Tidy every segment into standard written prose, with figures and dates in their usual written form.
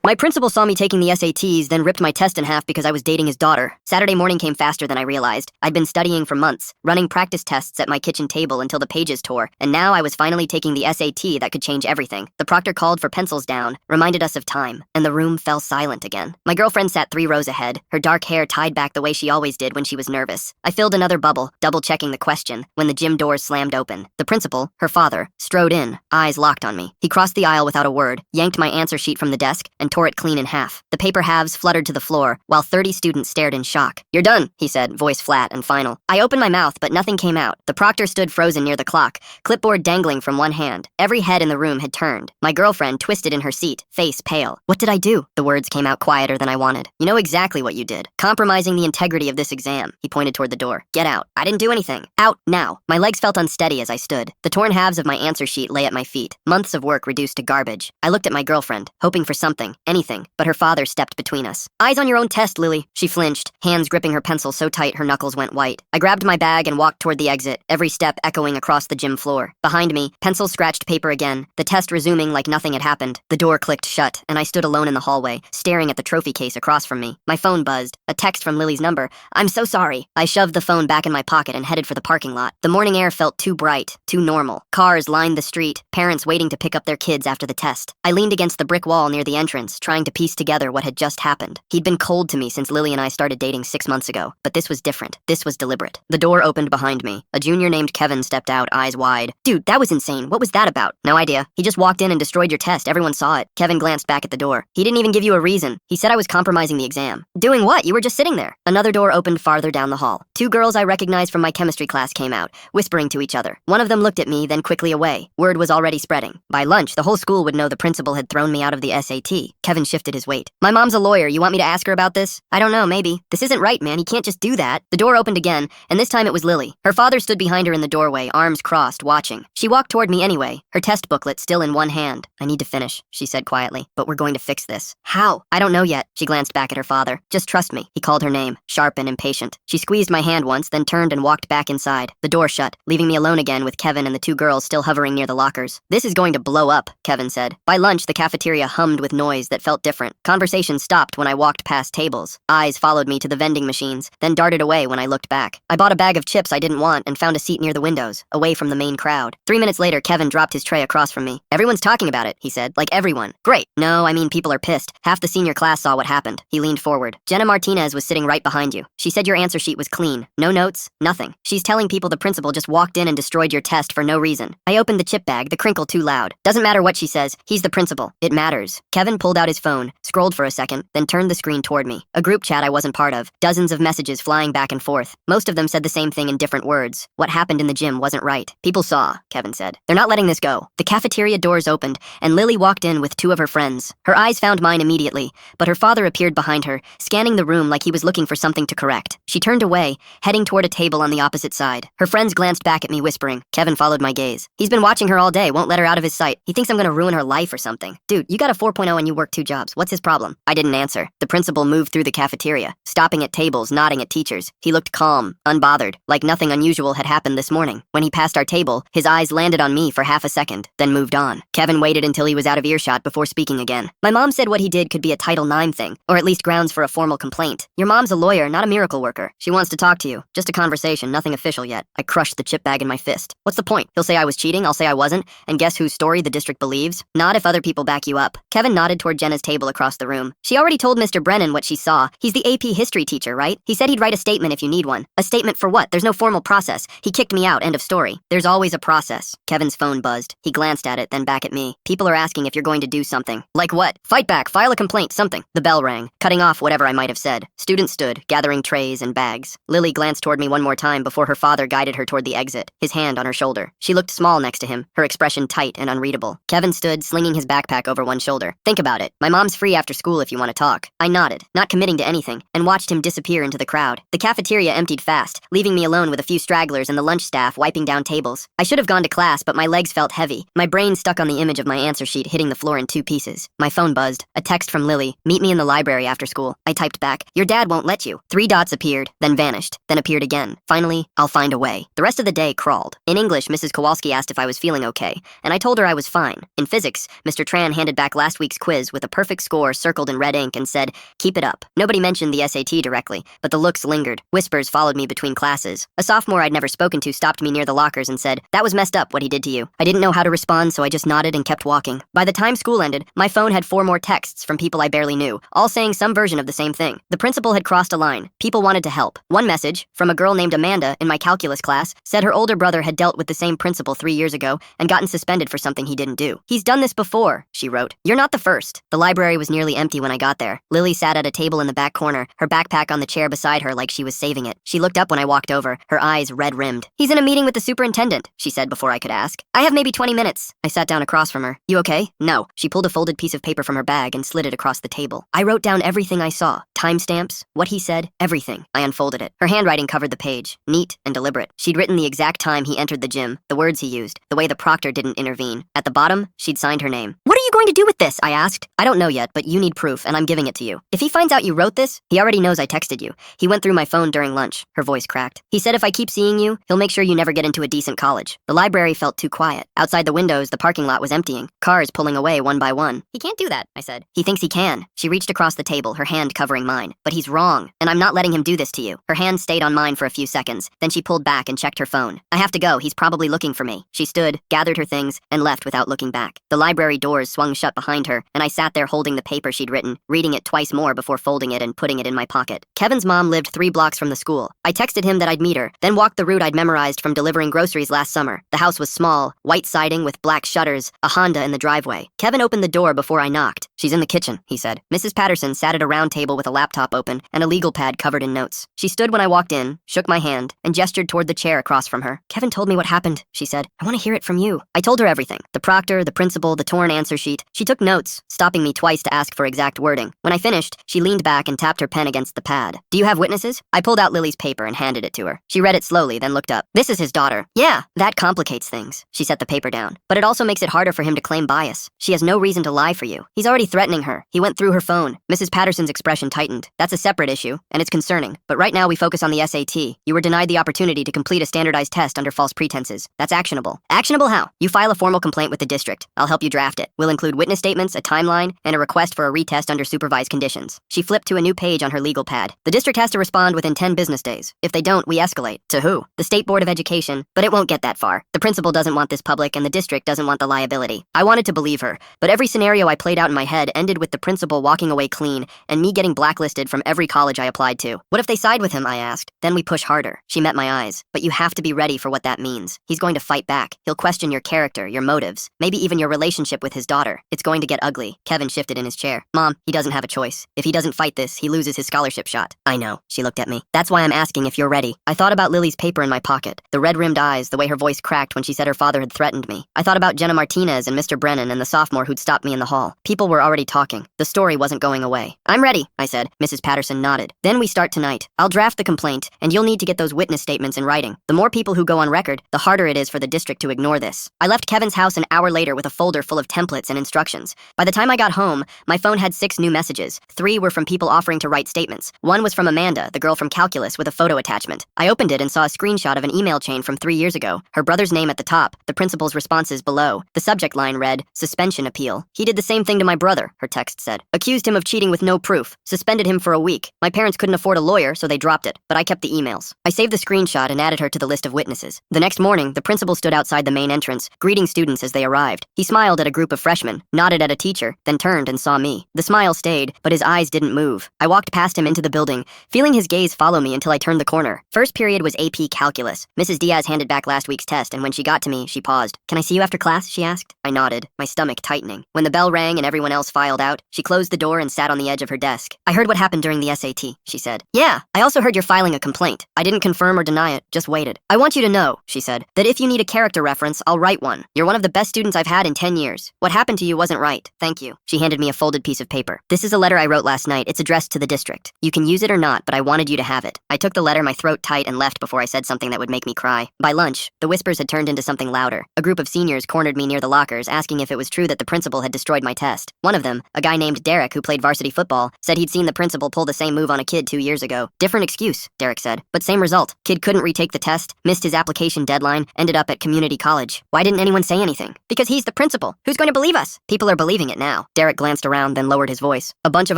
My principal saw me taking the SATs, then ripped my test in half because I was dating his daughter. Saturday morning came faster than I realized. I'd been studying for months, running practice tests at my kitchen table until the pages tore, and now I was finally taking the SAT that could change everything. The proctor called for pencils down, reminded us of time, and the room fell silent again. My girlfriend sat 3 rows ahead, her dark hair tied back the way she always did when she was nervous. I filled another bubble, double-checking the question, when the gym doors slammed open. The principal, her father, strode in, eyes locked on me. He crossed the aisle without a word, yanked my answer sheet from the desk, and tore it clean in half. The paper halves fluttered to the floor, while 30 students stared in shock. "You're done," he said, voice flat and final. I opened my mouth, but nothing came out. The proctor stood frozen near the clock, clipboard dangling from one hand. Every head in the room had turned. My girlfriend twisted in her seat, face pale. "What did I do?" The words came out quieter than I wanted. "You know exactly what you did. Compromising the integrity of this exam." He pointed toward the door. "Get out." "I didn't do anything." "Out, now." My legs felt unsteady as I stood. The torn halves of my answer sheet lay at my feet, months of work reduced to garbage. I looked at my girlfriend, hoping for something, anything, but her father stepped between us. "Eyes on your own test, Lily." She flinched, hands gripping her pencil so tight her knuckles went white. I grabbed my bag and walked toward the exit, every step echoing across the gym floor. Behind me, pencil scratched paper again, the test resuming like nothing had happened. The door clicked shut, and I stood alone in the hallway, staring at the trophy case across from me. My phone buzzed, a text from Lily's number. "I'm so sorry." I shoved the phone back in my pocket and headed for the parking lot. The morning air felt too bright, too normal. Cars lined the street, parents waiting to pick up their kids after the test. I leaned against the brick wall near the entrance, trying to piece together what had just happened. He'd been cold to me since Lily and I started dating 6 months ago, but this was different. This was deliberate. The door opened behind me. A junior named Kevin stepped out, eyes wide. "Dude, that was insane. What was that about?" "No idea. He just walked in and destroyed your test. Everyone saw it." Kevin glanced back at the door. "He didn't even give you a reason. He said I was compromising the exam." "Doing what? You were just sitting there." Another door opened farther down the hall. 2 girls I recognized from my chemistry class came out, whispering to each other. One of them looked at me, then quickly away. Word was already spreading. By lunch, the whole school would know the principal had thrown me out of the SAT. Kevin shifted his weight. "My mom's a lawyer. You want me to ask her about this?" "I don't know, maybe." "This isn't right, man. He can't just do that." The door opened again, and this time it was Lily. Her father stood behind her in the doorway, arms crossed, watching. She walked toward me anyway, her test booklet still in one hand. "I need to finish," she said quietly, "but we're going to fix this." "How?" "I don't know yet." She glanced back at her father. "Just trust me." He called her name, sharp and impatient. She squeezed my hand once, then turned and walked back inside. The door shut, leaving me alone again with Kevin and the 2 girls still hovering near the lockers. "This is going to blow up," Kevin said. By lunch, the cafeteria hummed with noise that felt different. Conversation stopped when I walked past tables. Eyes followed me to the vending machines, then darted away when I looked back. I bought a bag of chips I didn't want and found a seat near the windows, away from the main crowd. 3 minutes later, Kevin dropped his tray across from me. "Everyone's talking about it," he said. "Like everyone." "Great." "No, I mean people are pissed. Half the senior class saw what happened." He leaned forward. "Jenna Martinez was sitting right behind you. She said your answer sheet was clean. No notes, nothing. She's telling people the principal just walked in and destroyed your test for no reason." I opened the chip bag, the crinkle too loud. "Doesn't matter what she says. He's the principal. It matters." Kevin pulled out his phone, scrolled for a second, then turned the screen toward me. A group chat I wasn't part of. Dozens of messages flying back and forth. Most of them said the same thing in different words. What happened in the gym wasn't right. "People saw," Kevin said. "They're not letting this go." The cafeteria doors opened, and Lily walked in with 2 of her friends. Her eyes found mine immediately, but her father appeared behind her, scanning the room like he was looking for something to correct. She turned away, heading toward a table on the opposite side. Her friends glanced back at me, whispering. Kevin followed my gaze. "He's been watching her all day, won't let her out of his sight. He thinks I'm gonna ruin her life or something." "Dude, you got a 4.0 and you work 2 jobs. What's his problem?" I didn't answer. The principal moved through the cafeteria, stopping at tables, nodding at teachers. He looked calm, unbothered, like nothing unusual had happened this morning. When he passed our table, his eyes landed on me for half a second, then moved on. Kevin waited until he was out of earshot before speaking again. "My mom said what he did could be a Title IX thing, or at least grounds for a formal complaint. Your mom's a lawyer, not a miracle worker. She wants to talk to you. Just a conversation, nothing official yet." I crushed the chip bag in my fist. "What's the point? He'll say I was cheating, I'll say I wasn't, and guess whose story the district believes? Not if other people back you up." Kevin nodded toward Jenna's table across the room. "She already told Mr. Brennan what she saw. He's the AP history teacher, right? He said he'd write a statement if you need one." "A statement for what? There's no formal process. He kicked me out, end of story." "There's always a process." Kevin's phone buzzed. He glanced at it, then back at me. "People are asking if you're going to do something." "Like what?" "Fight back, file a complaint, something." The bell rang, cutting off whatever I might have said. Students stood, gathering trays and bags. Lily glanced toward me one more time before her father guided her toward the exit, his hand on her shoulder. She looked small next to him, her expression tight and unreadable. Kevin stood, slinging his backpack over one shoulder. "Think about it. My mom's free after school if you want to talk." I nodded, not committing to anything, and watched him disappear into the crowd. The cafeteria emptied fast, leaving me alone with a few stragglers and the lunch staff wiping down tables. I should have gone to class, but my legs felt heavy. My brain stuck on the image of my answer sheet hitting the floor in 2 pieces. My phone buzzed. A text from Lily. "Meet me in the library after school." I typed back, "Your dad won't let you." 3 dots appeared, then vanished, then appeared again. Finally, "I'll find a way." The rest of the day crawled. In English, Mrs. Kowalski asked if I was feeling okay, and I told her I was fine. In physics, Mr. Tran handed back last week's quiz with a perfect score door circled in red ink and said, "Keep it up." Nobody mentioned the SAT directly, but the looks lingered. Whispers followed me between classes. A sophomore I'd never spoken to stopped me near the lockers and said, "That was messed up what he did to you." I didn't know how to respond, so I just nodded and kept walking. By the time school ended, my phone had 4 more texts from people I barely knew, all saying some version of the same thing. The principal had crossed a line. People wanted to help. One message, from a girl named Amanda in my calculus class, said her older brother had dealt with the same principal 3 years ago and gotten suspended for something he didn't do. "He's done this before," she wrote. "You're not the first." The library was nearly empty when I got there. Lily sat at a table in the back corner, her backpack on the chair beside her like she was saving it. She looked up when I walked over, her eyes red-rimmed. "He's in a meeting with the superintendent," she said before I could ask. "I have maybe 20 minutes. I sat down across from her. "You okay?" "No." She pulled a folded piece of paper from her bag and slid it across the table. I wrote down everything I saw. Timestamps, what he said, everything. I unfolded it. Her handwriting covered the page, neat and deliberate. She'd written the exact time he entered the gym, the words he used, the way the proctor didn't intervene. At the bottom, she'd signed her name. "What are you going to do with this?" I asked. "I don't know yet, but you need proof, and I'm giving it to you. If he finds out you wrote this, he already knows I texted you. He went through my phone during lunch." Her voice cracked. "He said if I keep seeing you, he'll make sure you never get into a decent college." The library felt too quiet. Outside the windows, the parking lot was emptying, cars pulling away one by one. "He can't do that," I said. "He thinks he can." She reached across the table, her hand covering mine. "But he's wrong, and I'm not letting him do this to you." Her hand stayed on mine for a few seconds, then she pulled back and checked her phone. "I have to go, he's probably looking for me." She stood, gathered her things, and left without looking back. The library doors swung shut behind her, and I sat there holding the paper she'd written, reading it twice more before folding it and putting it in my pocket. Kevin's mom lived 3 blocks from the school. I texted him that I'd meet her, then walked the route I'd memorized from delivering groceries last summer. The house was small, white siding with black shutters, a Honda in the driveway. Kevin opened the door before I knocked. "She's in the kitchen," he said. Mrs. Patterson sat at a round table with a laptop open and a legal pad covered in notes. She stood when I walked in, shook my hand, and gestured toward the chair across from her. "Kevin told me what happened," she said. "I want to hear it from you." I told her everything. The proctor, the principal, the torn answer sheet. She took notes, stopping me twice to ask for exact wording. When I finished, she leaned back and tapped her pen against the pad. "Do you have witnesses?" I pulled out Lily's paper and handed it to her. She read it slowly, then looked up. "This is his daughter." "Yeah, that complicates things." She set the paper down. "But it also makes it harder for him to claim bias. She has no reason to lie for you. He's already threatening her. He went through her phone." Mrs. Patterson's expression tightened. "That's a separate issue, and it's concerning. But right now we focus on the SAT. You were denied the opportunity to complete a standardized test under false pretenses. That's actionable." "Actionable how?" "You file a formal complaint with the district. I'll help you draft it. We'll include witness statements, a timeline, and a request for a retest under supervised conditions." She flipped to a new page on her legal pad. "The district has to respond within 10 business days. If they don't, we escalate." "To who?" "The State Board of Education, but it won't get that far. The principal doesn't want this public, and the district doesn't want the liability." I wanted to believe her, but every scenario I played out in my head ended with the principal walking away clean and me getting blacklisted from every college I applied to. "What if they side with him?" I asked. "Then we push harder." She met my eyes. "But you have to be ready for what that means. He's going to fight back. He'll question your character, your motives, maybe even your relationship with his daughter. It's going to get ugly." Kevin shifted in his chair. "Mom, he doesn't have a choice. If he doesn't fight this, he loses his scholarship shot." "I know." She looked at me. "That's why I'm asking if you're ready." I thought about Lily's paper in my pocket, the red-rimmed eyes, the way her voice cracked when she said her father had threatened me. I thought about Jenna Martinez and Mr. Brennan and the sophomore who'd stopped me in the hall. People were already talking. The story wasn't going away. "I'm ready," I said. Mrs. Patterson nodded. "Then we start tonight. I'll draft the complaint, and you'll need to get those witness statements in writing. The more people who go on record, the harder it is for the district to ignore this." I left Kevin's house an hour later with a folder full of templates and instructions. By the time I got home, my phone had 6 new messages. 3 were from people offering to write statements. 1 was from Amanda, the girl from calculus, with a photo attachment. I opened it and saw a screenshot of an email chain from 3 years ago. Her brother's name at the top, the principal's responses below. The subject line read, "Suspension appeal." "He did the same thing to my brother," her text said. "Accused him of cheating with no proof. Suspended him for a week. My parents couldn't afford a lawyer, so they dropped it, but I kept the emails." I saved the screenshot and added her to the list of witnesses. The next morning, the principal stood outside the main entrance, greeting students as they arrived. He smiled at a group of freshmen, nodded at a teacher, then turned and saw me. The smile stayed, but his eyes didn't move. I walked past him into the building, feeling his gaze follow me until I turned the corner. First period was AP Calculus. Mrs. Diaz handed back last week's test, and when she got to me, she paused. "Can I see you after class?" she asked. I nodded, my stomach tightening. When the bell rang and everyone else filed out, she closed the door and sat on the edge of her desk. "I heard what happened during the SAT," she said. "Yeah, I also heard you're filing a complaint." I didn't confirm or deny it, just waited. "I want you to know," she said, "that if you need a character reference, I'll write one. You're one of the best students I've had in 10 years. What happened to you wasn't right. Thank you." She handed me a folded piece of paper. "This is a letter I wrote last night. It's addressed to the district. You can use it or not, but I wanted you to have it." I took the letter, my throat tight, and left before I said something that would make me cry. By lunch, the whispers had turned into something louder. A group of seniors cornered me near the lockers, asking if it was true that the principal had destroyed my test. One of of them, a guy named Derek who played varsity football, said he'd seen the principal pull the same move on a kid 2 years ago. Different excuse, Derek said, but same result. Kid couldn't retake the test, missed his application deadline, ended up at community college. Why didn't anyone say anything? Because he's the principal. Who's going to believe us? People are believing it now. Derek glanced around, then lowered his voice. A bunch of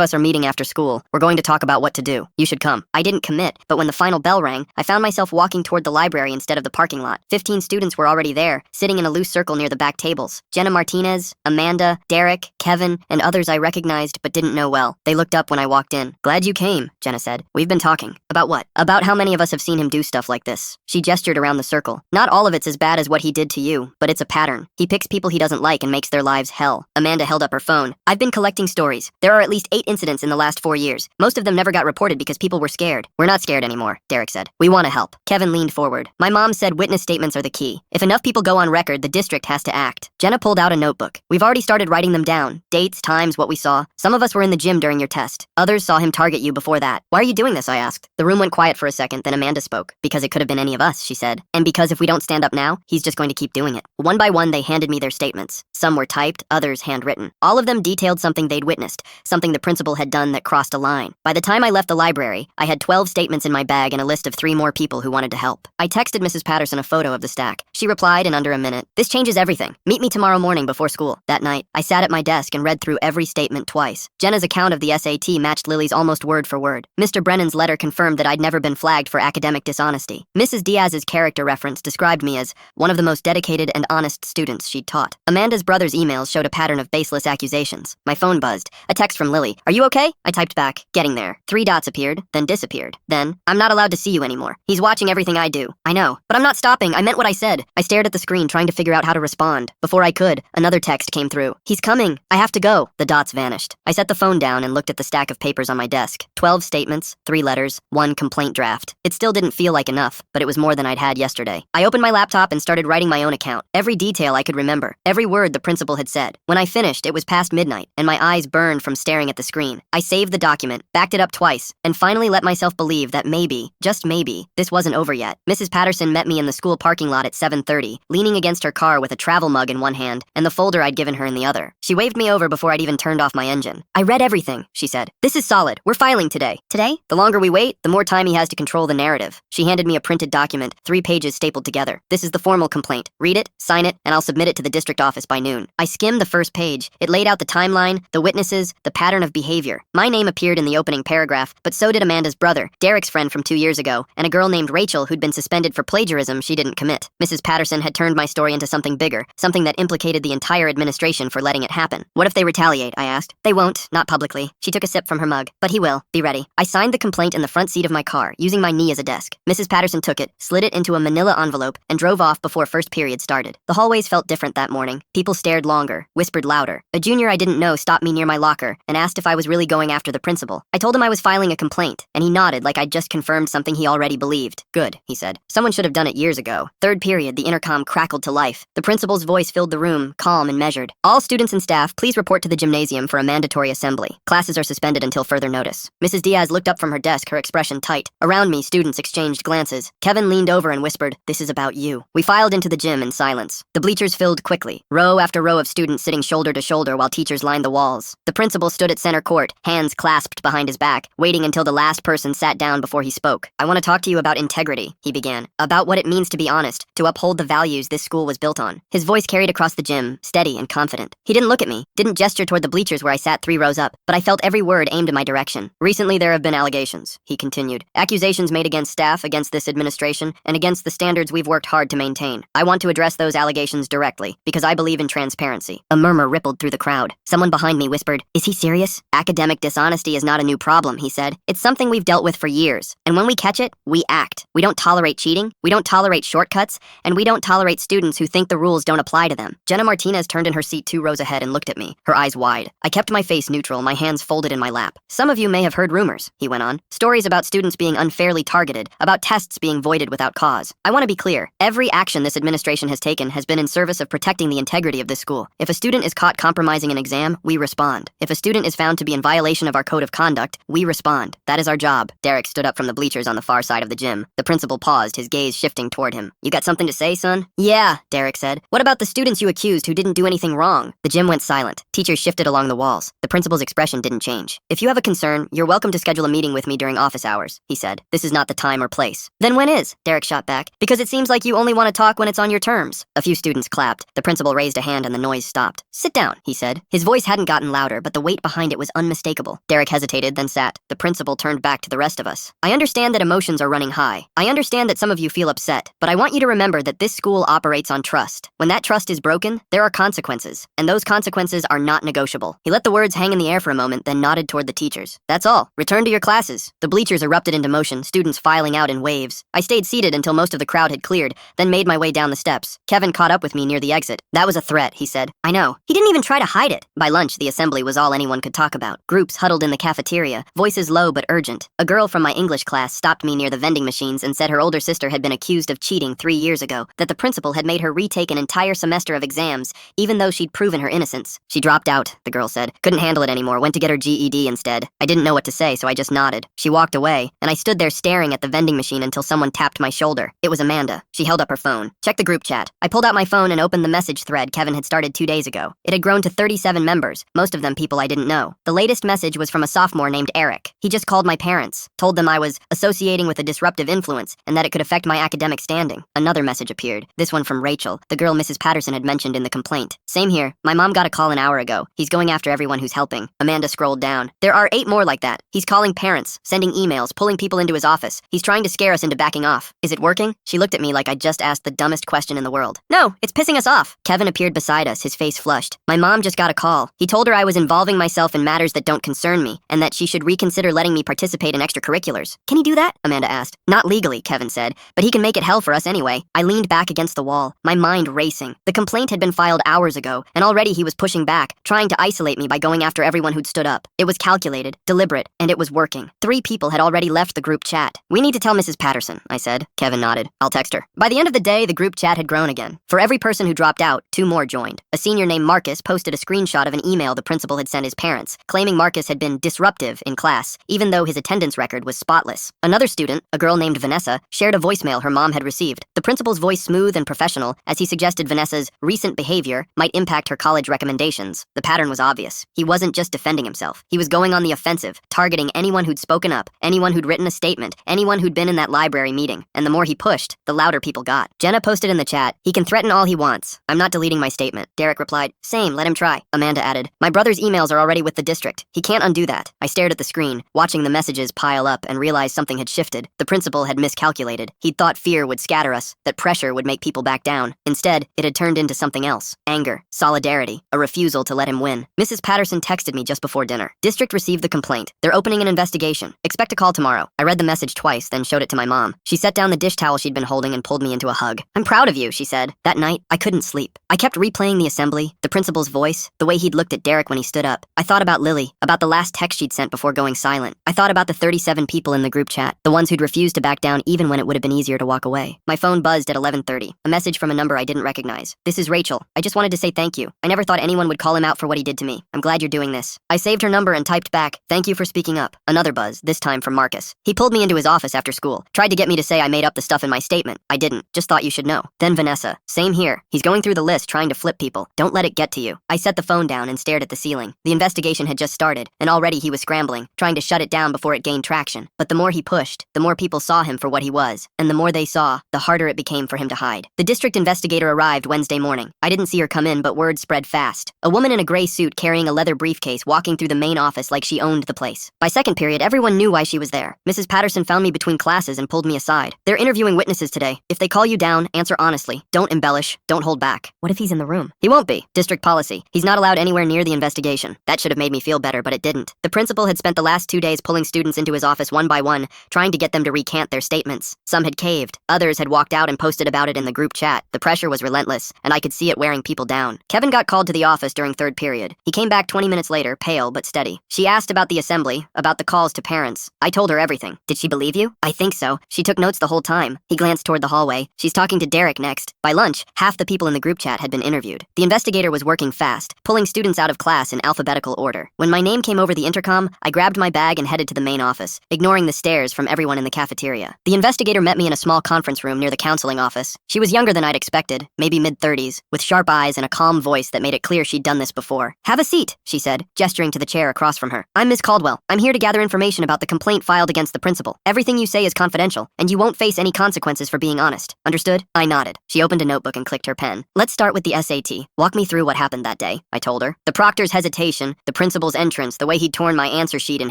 us are meeting after school. We're going to talk about what to do. You should come. I didn't commit, but when the final bell rang, I found myself walking toward the library instead of the parking lot. 15 students were already there, sitting in a loose circle near the back tables. Jenna Martinez, Amanda, Derek, Kevin, and others I recognized but didn't know well. They looked up when I walked in. Glad you came, Jenna said. We've been talking. About what? About how many of us have seen him do stuff like this. She gestured around the circle. Not all of it's as bad as what he did to you, but it's a pattern. He picks people he doesn't like and makes their lives hell. Amanda held up her phone. I've been collecting stories. There are at least 8 incidents in the last 4 years. Most of them never got reported because people were scared. We're not scared anymore, Derek said. We want to help. Kevin leaned forward. My mom said witness statements are the key. If enough people go on record, the district has to act. Jenna pulled out a notebook. We've already started writing them down. Dates, times, what we saw. Some of us were in the gym during your test. Others saw him target you before that. Why are you doing this, I asked. The room went quiet for a second, then Amanda spoke. Because it could have been any of us, she said. And because if we don't stand up now, he's just going to keep doing it. One by one, they handed me their statements. Some were typed, others handwritten. All of them detailed something they'd witnessed, something the principal had done that crossed a line. By the time I left the library, I had 12 statements in my bag and a list of 3 more people who wanted to help. I texted Mrs. Patterson a photo of the stack. She replied in under a minute. This changes everything. Meet me tomorrow morning before school. That night, I sat at my desk and read through every statement twice. Jenna's account of the SAT matched Lily's almost word for word. Mr. Brennan's letter confirmed that I'd never been flagged for academic dishonesty. Mrs. Diaz's character reference described me as one of the most dedicated and honest students she'd taught. Amanda's brother's emails showed a pattern of baseless accusations. My phone buzzed. A text from Lily. Are you okay? I typed back. Getting there. 3 dots appeared, then disappeared. Then, I'm not allowed to see you anymore. He's watching everything I do. I know. But I'm not stopping. I meant what I said. I stared at the screen trying to figure out how to respond. Before I could, another text came through. He's coming. I have to go. The dots vanished. I set the phone down and looked at the stack of papers on my desk. 12 statements, 3 letters, 1 complaint draft. It still didn't feel like enough, but it was more than I'd had yesterday. I opened my laptop and started writing my own account. Every detail I could remember. Every word the principal had said. When I finished, it was past midnight, and my eyes burned from staring at the screen. I saved the document, backed it up twice, and finally let myself believe that maybe, just maybe, this wasn't over yet. Mrs. Patterson met me in the school parking lot at 7:30, leaning against her car with a travel mug in one hand and the folder I'd given her in the other. She waved me over before I'd even turned off my engine. I read everything, she said. This is solid. We're filing today. Today? The longer we wait, the more time he has to control the narrative. She handed me a printed document, 3 pages stapled together. This is the formal complaint. Read it, sign it, and I'll submit it to the district office by noon. I skimmed the first page. It laid out the timeline, the witnesses, the pattern of behavior. My name appeared in the opening paragraph, but so did Amanda's brother, Derek's friend from 2 years ago, and a girl named Rachel who'd been suspended for plagiarism she didn't commit. Mrs. Patterson had turned my story into something bigger, something that implicated the entire administration for letting it happen. What if they retaliate, I asked. They won't, not publicly. She took a sip from her mug. But he will. Be ready. I signed the complaint in the front seat of my car, using my knee as a desk. Mrs. Patterson took it, slid it into a manila envelope, and drove off before first period started. The hallways felt different that morning. People stared longer, whispered louder. A junior I didn't know stopped me near my locker and asked if I was really going after the principal. I told him I was filing a complaint, and he nodded like I'd just confirmed something he already believed. Good, he said. Someone should have done it years ago. Third period, the intercom crackled to life. The principal's voice filled the room, calm and measured. All students and staff, please report to the gymnasium for a mandatory assembly. Classes are suspended until further notice. Mrs. Diaz looked up from her desk, her expression tight. Around me, students exchanged glances. Kevin leaned over and whispered, "This is about you." We filed into the gym in silence. The bleachers filled quickly, row after row of students sitting shoulder to shoulder while teachers lined the walls. The principal stood at center court, hands clasped behind his back, waiting until the last person sat down before he spoke. "I want to talk to you about integrity," he began. "About what it means to be honest, to uphold the values this school was built on." His voice carried across the gym, steady and confident. He didn't look at me, didn't gesture toward the bleachers where I sat 3 rows up, but I felt every word aimed in my direction. "Recently there have been allegations," he continued. "Accusations made against staff, against this administration, and against the standards we've worked hard to maintain. I want to address those allegations directly, because I believe in transparency." A murmur rippled through the crowd. Someone behind me whispered, "Is he serious?" "Academic dishonesty is not a new problem," he said. "It's something we've dealt with for years. And when we catch it, we act. We don't tolerate cheating, we don't tolerate shortcuts, and we don't tolerate students who think the rules don't apply to them." Jenna Martinez turned in her seat 2 rows ahead and looked at me, her eyes wide. I kept my face neutral, my hands folded in my lap. "Some of you may have heard rumors," he went on. "Stories about students being unfairly targeted, about tests being voided without cause. I want to be clear. Every action this administration has taken has been in service of protecting the integrity of this school. If a student is caught compromising an exam, we respond. If a student is found to be in violation of our code of conduct, we respond. That is our job." Derek stood up from the bleachers on the far side of the gym. The principal paused, his gaze shifting toward him. "You got something to say, son?" "Yeah," Derek said. "What about the students you accused who didn't do anything wrong?" The gym went silent. Teachers shifted along the walls. The principal's expression didn't change. If you have a concern, you're welcome to schedule a meeting with me during office hours, he said. This is not the time or place. Then when is? Derek shot back. Because it seems like you only want to talk when it's on your terms. A few students clapped. The principal raised a hand and the noise stopped. Sit down, he said. His voice hadn't gotten louder, but the weight behind it was unmistakable. Derek hesitated, then sat. The principal turned back to the rest of us. I understand that emotions are running high. I understand that some of you feel upset, but I want you to remember that this school operates on trust. When that trust is broken, there are consequences, and those consequences are not negotiable. He let the words hang in the air for a moment, then nodded toward the teachers. That's all. Return to your classes. The bleachers erupted into motion, students filing out in waves. I stayed seated until most of the crowd had cleared, then made my way down the steps. Kevin caught up with me near the exit. That was a threat, he said. I know. He didn't even try to hide it. By lunch, the assembly was all anyone could talk about. Groups huddled in the cafeteria, voices low but urgent. A girl from my English class stopped me near the vending machines and said her older sister had been accused of cheating 3 years ago, that the principal had made her retake an entire semester of exams, even though she'd proven her innocence. She dropped out, the girl said. Couldn't handle it anymore, went to get her GED instead. I didn't know what to say, so I just nodded. She walked away, and I stood there staring at the vending machine until someone tapped my shoulder. It was Amanda. She held up her phone. Check the group chat. I pulled out my phone and opened the message thread Kevin had started 2 days ago. It had grown to 37 members, most of them people I didn't know. The latest message was from a sophomore named Eric. He just called my parents, told them I was associating with a disruptive influence, and that it could affect my academic standing. Another message appeared, this one from Rachel, the girl Mrs. Patterson had mentioned in the complaint. Same here. My mom got a call an hour ago. He's going after everyone who's helping. Amanda scrolled down. There are 8 more like that. He's calling parents, sending emails, pulling people into his office. He's trying to scare us into backing off. Is it working? She looked at me like I'd just asked the dumbest question in the world. No, it's pissing us off. Kevin appeared beside us, his face flushed. My mom just got a call. He told her I was involving myself in matters that don't concern me, and that she should reconsider letting me participate in extracurriculars. Can he do that? Amanda asked. Not legally, Kevin said, but he can make it hell for us anyway. I leaned back against the wall, my mind racing. The complaint had been filed hours ago, and already he was pushing back, trying to isolate me by going after everyone who'd stood up. It was calculated, deliberate, and it was working. 3 people had already left the group chat. We need to tell Mrs. Patterson, I said. Kevin nodded. I'll text her. By the end of the day, the group chat had grown again. For every person who dropped out, 2 more joined. A senior named Marcus posted a screenshot of an email the principal had sent his parents, claiming Marcus had been disruptive in class, even though his attendance record was spotless. Another student, a girl named Vanessa, shared a voicemail her mom had received. The principal's voice smooth and professional, as he suggested Vanessa's recent behavior might impact her college recommendations. The pattern was obvious. He wasn't just defending himself. He was going on the offensive, targeting anyone who'd spoken up, anyone who'd written a statement, anyone who'd been in that library meeting. And the more he pushed, the louder people got. Jenna posted in the chat, he can threaten all he wants. I'm not deleting my statement. Derek replied, same, let him try. Amanda added, my brother's emails are already with the district. He can't undo that. I stared at the screen, watching the messages pile up, and realized something had shifted. The principal had miscalculated. He'd thought fear would scatter us, that pressure would make people back down. Instead, it had turned into something else. Anger, solidarity, a refusal to let him win. Mrs. Patterson texted me just before dinner. District received the complaint. They're opening an investigation. Expect a call tomorrow. I read the message twice, then showed it to my mom. She set down the dish towel she'd been holding and pulled me into a hug. I'm proud of you, she said. That night, I couldn't sleep. I kept replaying the assembly, the principal's voice, the way he'd looked at Derek when he stood up. I thought about Lily, about the last text she'd sent before going silent. I thought about the 37 people in the group chat, the ones who'd refused to back down even when it would have been easier to walk away. My phone buzzed at 11:30. A message from a number I didn't recognize. This is Rachel. I just wanted to say thank you. I never thought anyone would call him out for what he did to me. I'm glad you're doing this. I saved her number and typed back, thank you for speaking up. Another buzz, this time from Marcus. He pulled me into his office after school, tried to get me to say I made up the stuff in my statement. I didn't. Just thought you should know. Then Vanessa. Same here. He's going through the list trying to flip people. Don't let it get to you. I set the phone down and stared at the ceiling. The investigation had just started, and already he was scrambling, trying to shut it down before it gained traction. But the more he pushed, the more people saw him for what he was, and the more they saw, the harder it became for him to hide. The district investigator arrived Wednesday morning. I didn't see her come in, but word spread fast. A woman in a gray suit carrying a leather briefcase walking through the main office like she owned the place. By second period, everyone knew why she was there. Mrs. Patterson found me between classes and pulled me aside. They're interviewing witnesses today. If they call you down, answer honestly. Don't embellish. Don't hold back. What if he's in the room? He won't be. District policy. He's not allowed anywhere near the investigation. That should have made me feel better, but it didn't. The principal had spent the last 2 days pulling students into his office one by one, trying to get them to recant their statements. Some had caved. Others had walked out and posted about it in the group chat. The pressure was relentless, and I could see it wearing people down. Kevin got called to the office during third period. He came back 20 minutes later, pale but steady. She asked about the assembly, about the calls to parents. I told her everything. Did she believe you? I think so. She took notes the whole time. He glanced toward the hallway. She's talking to Derek next. By lunch, half the people in the group chat had been interviewed. The investigator was working fast, pulling students out of class in alphabetical order. When my name came over the intercom, I grabbed my bag and headed to the main office, ignoring the stares from everyone in the cafeteria. The investigator met me in a small conference room near the counseling office. She was younger than I'd expected, maybe mid-30s, with sharp eyes and a calm voice that made it clear she'd done this before. before. Have a seat, she said, gesturing to the chair across from her. I'm Miss Caldwell. I'm here to gather information about the complaint filed against the principal. Everything you say is confidential, and you won't face any consequences for being honest. Understood? I nodded. She opened a notebook and clicked her pen. Let's start with the SAT. Walk me through what happened that day, I told her. The proctor's hesitation, the principal's entrance, the way he'd torn my answer sheet in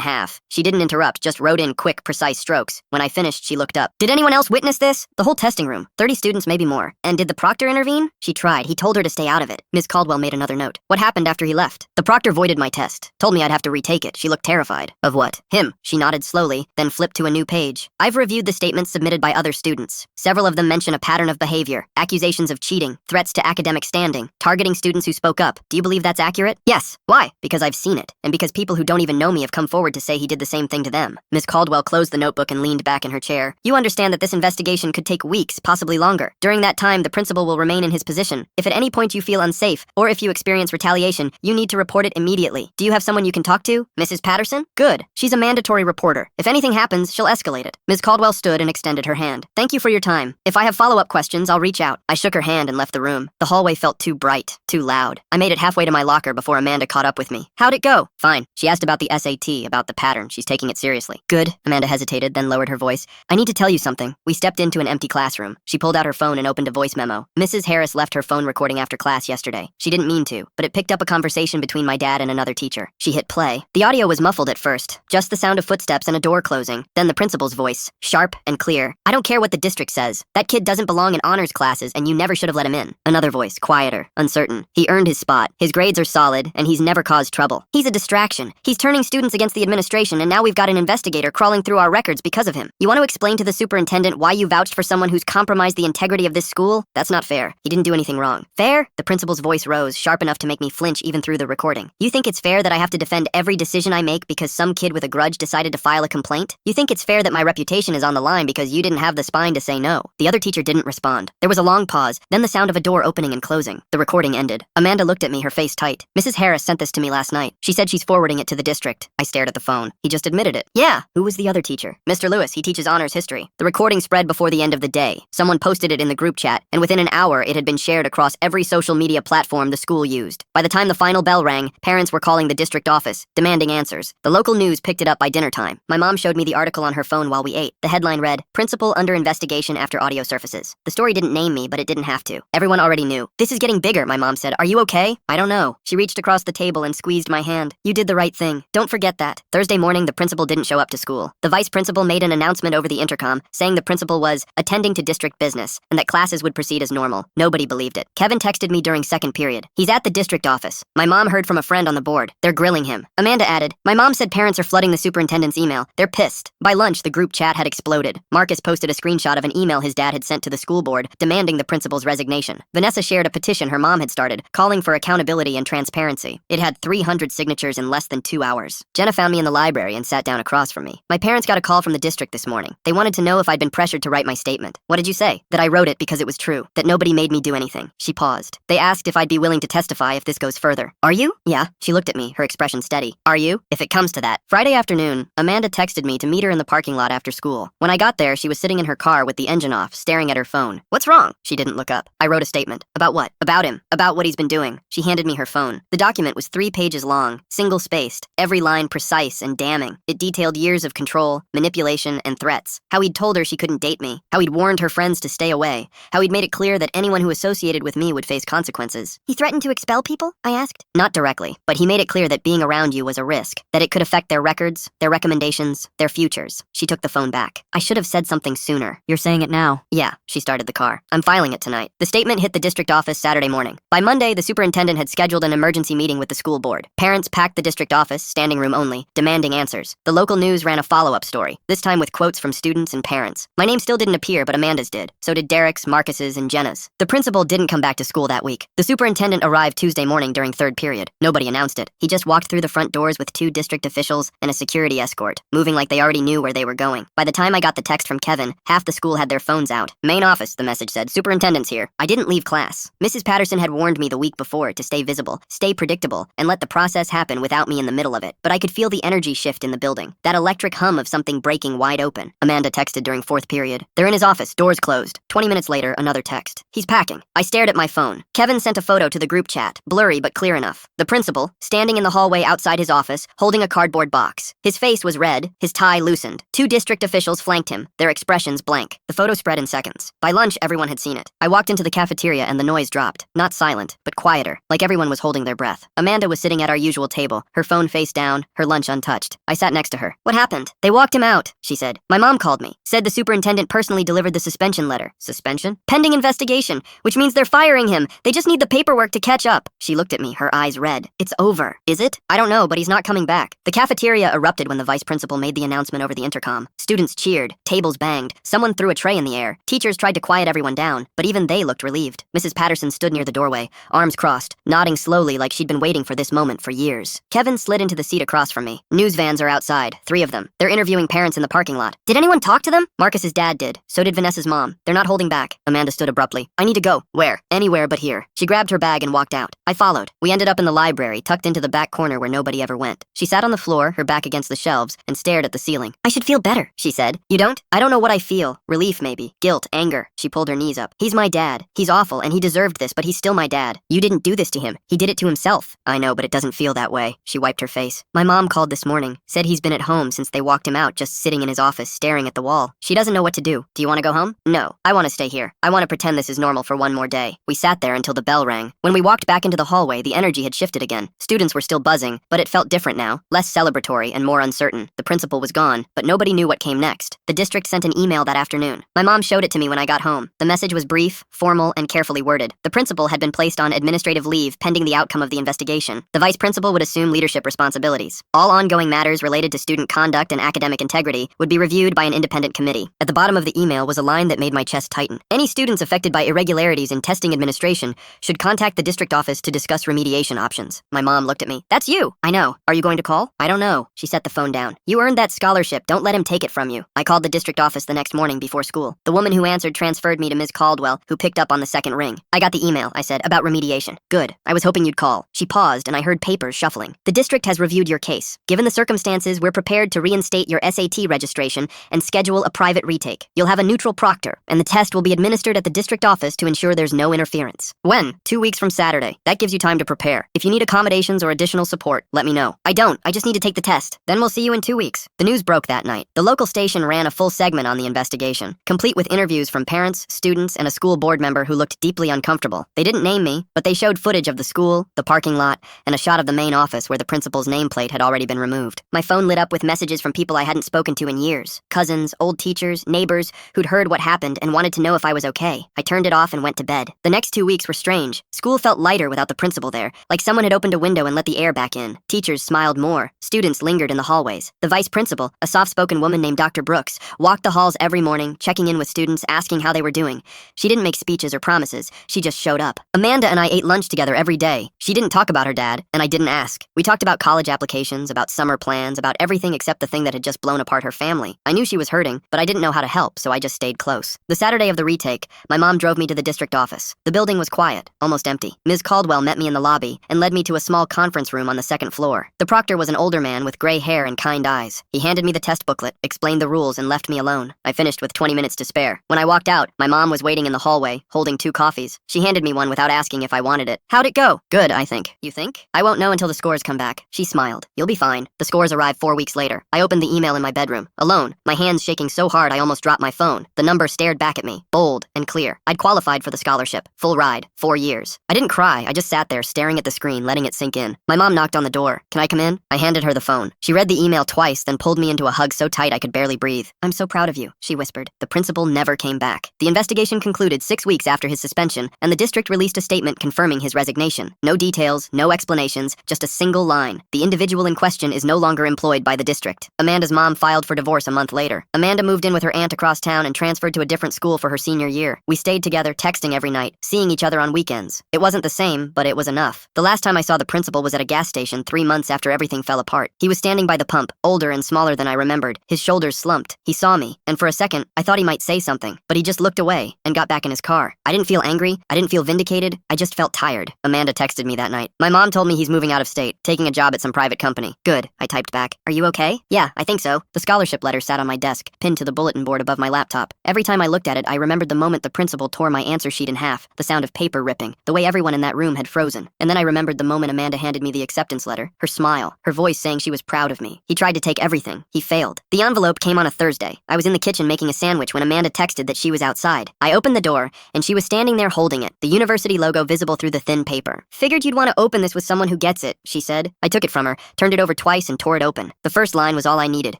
half. She didn't interrupt, just wrote in quick, precise strokes. When I finished, she looked up. Did anyone else witness this? The whole testing room. 30 students, maybe more. And did the proctor intervene? She tried. He told her to stay out of it. Miss Caldwell made another note. What happened after he left? The proctor voided my test. Told me I'd have to retake it. She looked terrified. Of what? Him. She nodded slowly, then flipped to a new page. I've reviewed the statements submitted by other students. Several of them mention a pattern of behavior, accusations of cheating, threats to academic standing, targeting students who spoke up. Do you believe that's accurate? Yes. Why? Because I've seen it, and because people who don't even know me have come forward to say he did the same thing to them. Miss Caldwell closed the notebook and leaned back in her chair. You understand that this investigation could take weeks, possibly longer. During that time, the principal will remain in his position. If at any point you feel unsafe, or if you experience retaliation, you need to report it immediately. Do you have someone you can talk to? Mrs. Patterson? Good. She's a mandatory reporter. If anything happens, she'll escalate it. Miss Caldwell stood and extended her hand. Thank you for your time. If I have follow-up questions, I'll reach out. I shook her hand and left the room. The hallway felt too bright, too loud. I made it halfway to my locker before Amanda caught up with me. How'd it go? Fine. She asked about the SAT, about the pattern. She's taking it seriously. Good. Amanda hesitated, then lowered her voice. I need to tell you something. We stepped into an empty classroom. She pulled out her phone and opened a voice memo. Mrs. Harris left her phone recording after class yesterday. She didn't mean to, but it picked up a conversation between my dad and another teacher. She hit play. The audio was muffled at first, just the sound of footsteps and a door closing. Then the principal's voice, sharp and clear. I don't care what the district says. That kid doesn't belong in honors classes, and you never should have let him in. Another voice, quieter, uncertain. He earned his spot. His grades are solid, and he's never caused trouble. He's a distraction. He's turning students against the administration, and now we've got an investigator crawling through our records because of him. You want to explain to the superintendent why you vouched for someone who's compromised the integrity of this school? That's not fair. He didn't do anything wrong. Fair? The principal's voice rose, sharp enough to make me flinch even through the recording. You think it's fair that I have to defend every decision I make because some kid with a grudge decided to file a complaint? You think it's fair that my reputation is on the line because you didn't have the spine to say no? The other teacher didn't respond. There was a long pause, then the sound of a door opening and closing. The recording ended. Amanda looked at me, her face tight. Mrs. Harris sent this to me last night. She said she's forwarding it to the district. I stared at the phone. He just admitted it. Yeah. Who was the other teacher? Mr. Lewis. He teaches honors history. The recording spread before the end of the day. Someone posted it in the group chat, and within an hour it had been shared across every social media platform the school used. By the time the final bell rang, parents were calling the district office, demanding answers. The local news picked it up by dinner time. My mom showed me the article on her phone while we ate. The headline read, Principal under investigation after audio surfaces. The story didn't name me, but it didn't have to. Everyone already knew. This is getting bigger, my mom said. Are you okay? I don't know. She reached across the table and squeezed my hand. You did the right thing. Don't forget that. Thursday morning, the principal didn't show up to school. The vice principal made an announcement over the intercom saying the principal was attending to district business and that classes would proceed as normal. Nobody believed it. Kevin texted me during second period. He's at the district office. My mom heard from a friend on the board. They're grilling him. Amanda added, my mom said parents are flooding the superintendent's email. They're pissed. By lunch, the group chat had exploded. Marcus posted a screenshot of an email his dad had sent to the school board demanding the principal's resignation. Vanessa shared a petition her mom had started, calling for accountability and transparency. It had 300 signatures in less than 2 hours. Jenna found me in the library and sat down across from me. My parents got a call from the district this morning. They wanted to know if I'd been pressured to write my statement. What did you say? That I wrote it because it was true. That nobody made me do anything. She paused. They asked if I'd be willing to testify if this goes further. Are you? Yeah. She looked at me, her expression steady. Are you? If it comes to that. Friday afternoon, Amanda texted me to meet her in the parking lot after school. When I got there, she was sitting in her car with the engine off, staring at her phone. What's wrong? She didn't look up. I wrote a statement. About what? About him. About what he's been doing. She handed me her phone. The document was 3 pages long, single-spaced, every line precise and damning. It detailed years of control, manipulation, and threats. How he'd told her she couldn't date me. How he'd warned her friends to stay away. How he'd made it clear that anyone who associated with me would face consequences. He threatened to expel people? I asked. Not directly, but he made it clear that being around you was a risk, that it could affect their records, their recommendations, their futures. She took the phone back. I should have said something sooner. You're saying it now? Yeah, she started the car. I'm filing it tonight. The statement hit the district office Saturday morning. By Monday, the superintendent had scheduled an emergency meeting with the school board. Parents packed the district office, standing room only, demanding answers. The local news ran a follow-up story, this time with quotes from students and parents. My name still didn't appear, but Amanda's did. So did Derek's, Marcus's, and Jenna's. The principal didn't come back to school that week. The superintendent arrived Tuesday morning during third period. Nobody announced it. He just walked through the front doors with 2 district officials and a security escort, moving like they already knew where they were going. By the time I got the text from Kevin, half the school had their phones out. Main office, the message said. Superintendent's here. I didn't leave class. Mrs. Patterson had warned me the week before to stay visible, stay predictable, and let the process happen without me in the middle of it. But I could feel the energy shift in the building. That electric hum of something breaking wide open. Amanda texted during fourth period. They're in his office, doors closed. 20 minutes later, another text. He's packing. I stared at my phone. Kevin sent a photo to the group chat. Blurry, blurry but clear enough. The principal, standing in the hallway outside his office, holding a cardboard box. His face was red, his tie loosened. Two district officials flanked him, their expressions blank. The photo spread in seconds. By lunch, everyone had seen it. I walked into the cafeteria and the noise dropped. Not silent, but quieter, like everyone was holding their breath. Amanda was sitting at our usual table, her phone face down, her lunch untouched. I sat next to her. What happened? They walked him out, she said. My mom called me. Said the superintendent personally delivered the suspension letter. Suspension? Pending investigation, which means they're firing him. They just need the paperwork to catch up. She looked at me, her eyes red. It's over. Is it? I don't know, but he's not coming back. The cafeteria erupted when the vice principal made the announcement over the intercom. Students cheered, tables banged, someone threw a tray in the air. Teachers tried to quiet everyone down, but even they looked relieved. Mrs. Patterson stood near the doorway, arms crossed, nodding slowly like she'd been waiting for this moment for years. Kevin slid into the seat across from me. News vans are outside, 3 of them. They're interviewing parents in the parking lot. Did anyone talk to them? Marcus's dad did. So did Vanessa's mom. They're not holding back. Amanda stood abruptly. I need to go. Where? Anywhere but here. She grabbed her bag and walked out. I followed. We ended up in the library, tucked into the back corner where nobody ever went. She sat on the floor, her back against the shelves, and stared at the ceiling. I should feel better, she said. You don't? I don't know what I feel. Relief, maybe. Guilt, anger. She pulled her knees up. He's my dad. He's awful, and he deserved this, but he's still my dad. You didn't do this to him. He did it to himself. I know, but it doesn't feel that way. She wiped her face. My mom called this morning. Said he's been at home since they walked him out, just sitting in his office, staring at the wall. She doesn't know what to do. Do you want to go home? No. I want to stay here. I want to pretend this is normal for one more day. We sat there until the bell rang. When we walked back into the hallway, the energy had shifted again. Students were still buzzing, but it felt different now, less celebratory and more uncertain. The principal was gone, but nobody knew what came next. The district sent an email that afternoon. My mom showed it to me when I got home. The message was brief, formal, and carefully worded. The principal had been placed on administrative leave pending the outcome of the investigation. The vice principal would assume leadership responsibilities. All ongoing matters related to student conduct and academic integrity would be reviewed by an independent committee. At the bottom of the email was a line that made my chest tighten. Any students affected by irregularities in testing administration should contact the district office to discuss remediation options. My mom looked at me. That's you. I know. Are you going to call? I don't know. She set the phone down. You earned that scholarship. Don't let him take it from you. I called the district office the next morning before school. The woman who answered transferred me to Ms. Caldwell, who picked up on the second ring. I got the email, I said, about remediation. Good. I was hoping you'd call. She paused, and I heard papers shuffling. The district has reviewed your case. Given the circumstances, we're prepared to reinstate your SAT registration and schedule a private retake. You'll have a neutral proctor, and the test will be administered at the district office to ensure there's no interference. When? 2 weeks from Saturday. That gives you time to prepare. If you need accommodations or additional support, let me know. I don't. I just need to take the test. Then we'll see you in 2 weeks. The news broke that night. The local station ran a full segment on the investigation, complete with interviews from parents, students, and a school board member who looked deeply uncomfortable. They didn't name me, but they showed footage of the school, the parking lot, and a shot of the main office where the principal's nameplate had already been removed. My phone lit up with messages from people I hadn't spoken to in years. Cousins, old teachers, neighbors who'd heard what happened and wanted to know if I was okay. I turned it off and went to bed. The next 2 weeks were strange. School felt lighter without the principal there, like someone had opened a window and let the air back in. Teachers smiled more. Students lingered in the hallways. The vice principal, a soft-spoken woman named Dr. Brooks, walked the halls every morning, checking in with students, asking how they were doing. She didn't make speeches or promises. She just showed up. Amanda and I ate lunch together every day. She didn't talk about her dad, and I didn't ask. We talked about college applications, about summer plans, about everything except the thing that had just blown apart her family. I knew she was hurting, but I didn't know how to help, so I just stayed close. The Saturday of the retake, my mom drove me to the district office. The building was quiet, almost empty. Ms. Caldwell met me in the lobby and led me to a small conference room on the second floor. The proctor was an older man with gray hair and kind eyes. He handed me the test booklet, explained the rules, and left me alone. I finished with 20 minutes to spare. When I walked out, my mom was waiting in the hallway, holding 2 coffees. She handed me one without asking if I wanted it. How'd it go? Good, I think. You think? I won't know until the scores come back. She smiled. You'll be fine. The scores arrived 4 weeks later. I opened the email in my bedroom, alone, my hands shaking so hard I almost dropped my phone. The number stared back at me, bold and clear. I'd qualified for the scholarship. Full ride. 4 years. I didn't cry. I just sat there, staring at the screen, letting it sink in. My mom knocked on the door. Can I come in? I handed her the phone. She read the email twice, then pulled me into a hug so tight I could barely breathe. I'm so proud of you, she whispered. The principal never came back. The investigation concluded 6 weeks after his suspension, and the district released a statement confirming his resignation. No details, no explanations, just a single line. The individual in question is no longer employed by the district. Amanda's mom filed for divorce a month later. Amanda moved in with her aunt across town and transferred to a different school for her senior year. We stayed together, texting every night, seeing each other on weekends. It wasn't the same, but it was enough. The last time I saw the principal was at a gas station 3 months after everything fell apart. He was standing by the pump, older and smaller than I remembered. His shoulders slumped. He saw me, and for a second, I thought he might say something, but he just looked away and got back in his car. I didn't feel angry. I didn't feel vindicated. I just felt tired. Amanda texted me that night. My mom told me he's moving out of state, taking a job at some private company. Good, I typed back. Are you okay? Yeah, I think so. The scholarship letter sat on my desk, pinned to the bulletin board above my laptop. Every time I looked at it, I remembered the moment the principal tore my answer sheet in half, the sound of paper ripping, the way everyone in that room had frozen. frozen. And then I remembered the moment Amanda handed me the acceptance letter, her smile, her voice saying she was proud of me. He tried to take everything. He failed. The envelope came on a Thursday. I was in the kitchen making a sandwich when Amanda texted that she was outside. I opened the door, and she was standing there holding it, the university logo visible through the thin paper. Figured you'd want to open this with someone who gets it, she said. I took it from her, turned it over twice, and tore it open. The first line was all I needed.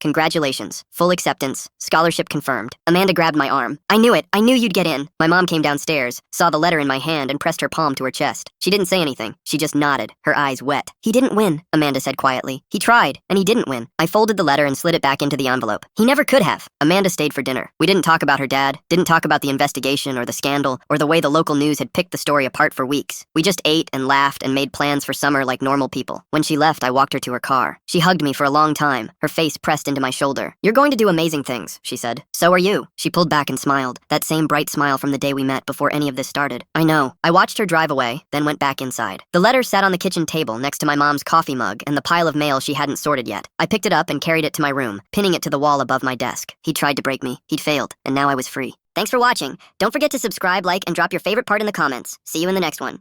Congratulations. Full acceptance. Scholarship confirmed. Amanda grabbed my arm. I knew it. I knew you'd get in. My mom came downstairs, saw the letter in my hand, and pressed her palm to her chest. She didn't say anything. She just nodded, her eyes wet. He didn't win, Amanda said quietly. He tried, and he didn't win. I folded the letter and slid it back into the envelope. He never could have. Amanda stayed for dinner. We didn't talk about her dad, didn't talk about the investigation or the scandal, or the way the local news had picked the story apart for weeks. We just ate and laughed and made plans for summer like normal people. When she left, I walked her to her car. She hugged me for a long time, her face pressed into my shoulder. You're going to do amazing things, she said. So are you. She pulled back and smiled, that same bright smile from the day we met before any of this started. I know. I watched her drive away, then went back inside. The letter sat on the kitchen table next to my mom's coffee mug and the pile of mail she hadn't sorted yet. I picked it up and carried it to my room, pinning it to the wall above my desk. He'd tried to break me. He'd failed, and now I was free. Thanks for watching. Don't forget to subscribe, like, and drop your favorite part in the comments. See you in the next one.